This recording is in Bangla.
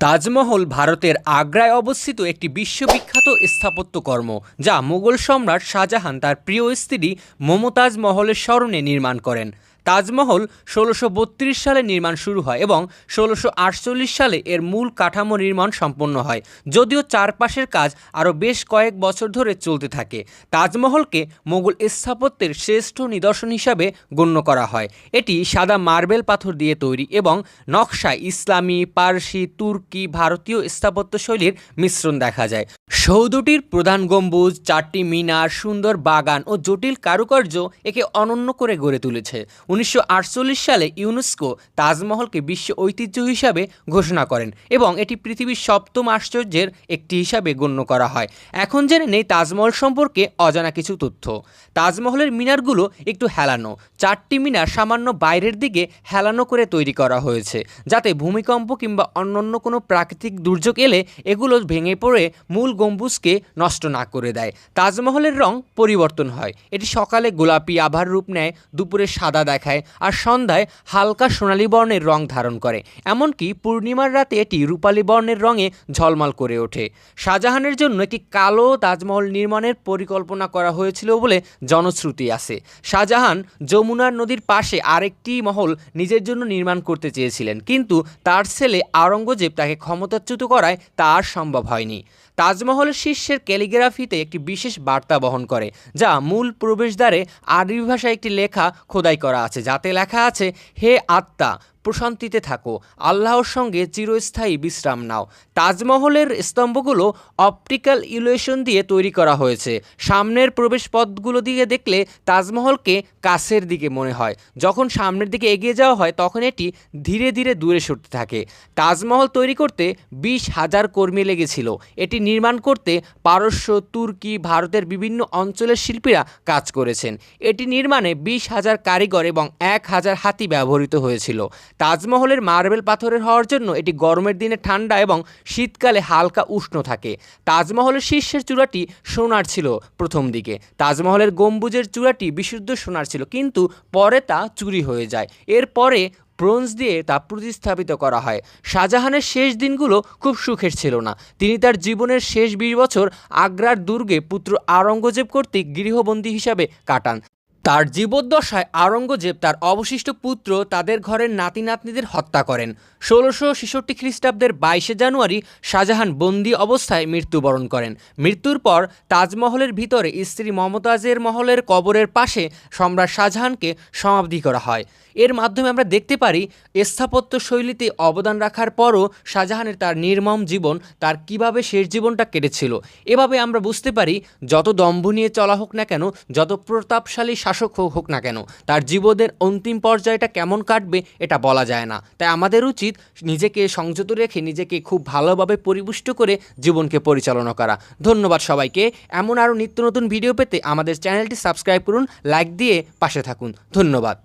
তাজমহল ভারতের আগ্রায় অবস্থিত একটি বিশ্ববিখ্যাত স্থাপত্যকর্ম, যা মুঘল সম্রাট শাহজাহান তার প্রিয় স্ত্রী মমতাজ মহলের স্মরণে নির্মাণ করেন। তাজমহল ১৬৩২ সালে নির্মাণ শুরু হয় এবং ১৬৪৮ সালে এর মূল কাঠামো নির্মাণ সম্পন্ন হয়, যদিও চারপাশের কাজ আরও বেশ কয়েক বছর ধরে চলতে থাকে। তাজমহলকে মোগল স্থাপত্যের শ্রেষ্ঠ নিদর্শন হিসাবে গণ্য করা হয়। এটি সাদা মার্বেল পাথর দিয়ে তৈরি এবং নকশায় ইসলামী, পারসি, তুর্কি, ভারতীয় স্থাপত্যশৈলীর মিশ্রণ দেখা যায়। সৌধটির প্রধান গম্বুজ, চারটি মিনার, সুন্দর বাগান ও জটিল কারুকার্য একে অনন্য করে গড়ে তুলেছে। ১৯৪৮ সালে ইউনেস্কো তাজমহলকে বিশ্ব ঐতিহ্য হিসাবে ঘোষণা করেন এবং এটি পৃথিবীর সপ্তম আশ্চর্যের একটি হিসাবে গণ্য করা হয়। এখন জেনে নেই তাজমহল সম্পর্কে অজানা কিছু তথ্য। তাজমহলের মিনারগুলো একটু হেলানো। চারটি মিনার সামান্য বাইরের দিকে হেলানো করে তৈরি করা হয়েছে, যাতে ভূমিকম্প কিংবা অন্যান্য কোনো প্রাকৃতিক দুর্যোগ এলে এগুলো ভেঙে পড়ে মূল গম্বুজকে নষ্ট না করে দেয়। তাজমহলের রং পরিবর্তন হয়। এটি সকালে গোলাপি আভার রূপ নেয়, দুপুরে সাদা দেখায় আর সন্ধ্যায় হালকা সোনালী বর্ণের রং ধারণ করে। এমনকি পূর্ণিমার রাতে এটি রূপালী বর্ণের রঙে ঝলমল করে ওঠে। শাহজাহানের জন্য একটি কালো তাজমহল নির্মাণের পরিকল্পনা করা হয়েছিল বলে জনশ্রুতি আছে। শাহজাহান যমুনার নদীর পাশে আরেকটি মহল নিজের জন্য নির্মাণ করতে চেয়েছিলেন, কিন্তু তার ছেলে আওরঙ্গজেব তাকে ক্ষমতাচ্যুত করায় তা আর সম্ভব হয়নি। তাজমহলের শীর্ষের ক্যালিগ্রাফিতে একটি বিশেষ বার্তা বহন করে, যা মূল প্রবেশদ্বারে আরবি ভাষায় একটি লেখা খোদাই করা আছে, যাতে লেখা আছে, হে আত্মা, প্রশান্তিতে থাকো, আল্লাহর সঙ্গে চিরস্থায়ী বিশ্রাম নাও। তাজমহলের স্তম্ভগুলো অপটিক্যাল ইলুশন দিয়ে তৈরি করা হয়েছে। সামনের প্রবেশ পথগুলো দিকে দেখলে তাজমহলকে কাছের দিকে মনে হয়। যখন সামনের দিকে এগিয়ে যাওয়া হয় তখন এটি ধীরে ধীরে দূরে সরতে থাকে। তাজমহল তৈরি করতে ২০,০০০ কর্মী লেগেছিল। এটি নির্মাণ করতে পারস্য, তুর্কি, ভারতের বিভিন্ন অঞ্চলের শিল্পীরা কাজ করেছেন। এটি নির্মাণে ২০,০০০ কারিগর এবং ১,০০০ হাতি ব্যবহৃত হয়েছিল। তাজমহলের মার্বেল পাথরের হওয়ার জন্য এটি গরমের দিনে ঠান্ডা এবং শীতকালে হালকা উষ্ণ থাকে। তাজমহলের শীর্ষের চূড়াটি সোনার ছিল প্রথম দিকে। তাজমহলের গম্বুজের চূড়াটি বিশুদ্ধ সোনার ছিল, কিন্তু পরে তা চুরি হয়ে যায়। এরপরে ব্রোঞ্জ দিয়ে তা প্রতিস্থাপিত করা হয়। শাহজাহানের শেষ দিনগুলো খুব সুখের ছিল না। তিনি তার জীবনের শেষ ২০ বছর আগ্রার দুর্গে পুত্র আওরঙ্গজেব কর্তৃক গৃহবন্দী হিসাবে কাটান। তার জীবদ্দশায় আওরঙ্গজেব তার অবশিষ্ট পুত্র তাদের ঘরের নাতি নাতনিদের হত্যা করেন। ১৬৬৬ খ্রিস্টাব্দের ২২শে জানুয়ারি শাহজাহান বন্দি অবস্থায় মৃত্যুবরণ করেন। মৃত্যুর পর তাজমহলের ভিতরে স্ত্রী মমতাজের মহলের কবরের পাশে সম্রাট শাহজাহানকে সমাধি করা হয়। এর মাধ্যমে আমরা দেখতে পারি স্থাপত্য শৈলীতে অবদান রাখার পরও শাহজাহানের তার নির্মম জীবন, তার কিভাবে শেষ জীবনটা কেটেছিল। এভাবে আমরা বুঝতে পারি, যত দম্ভ নিয়ে চলা হোক না কেন, যত প্রতাপশালী শাসক হোক না কেন, তার জীবনের অন্তিম পর্যায়টা কেমন কাটবে এটা বলা যায় না। তাই আমাদের উচিত নিজেকে সংযত রেখে নিজেকে খুব ভালোভাবে পরিপুষ্ট করে জীবনকে পরিচালনা করা। ধন্যবাদ সবাইকে। এমন আরও নিত্য নতুন ভিডিও পেতে আমাদের চ্যানেলটি সাবস্ক্রাইব করুন, লাইক দিয়ে পাশে থাকুন। ধন্যবাদ।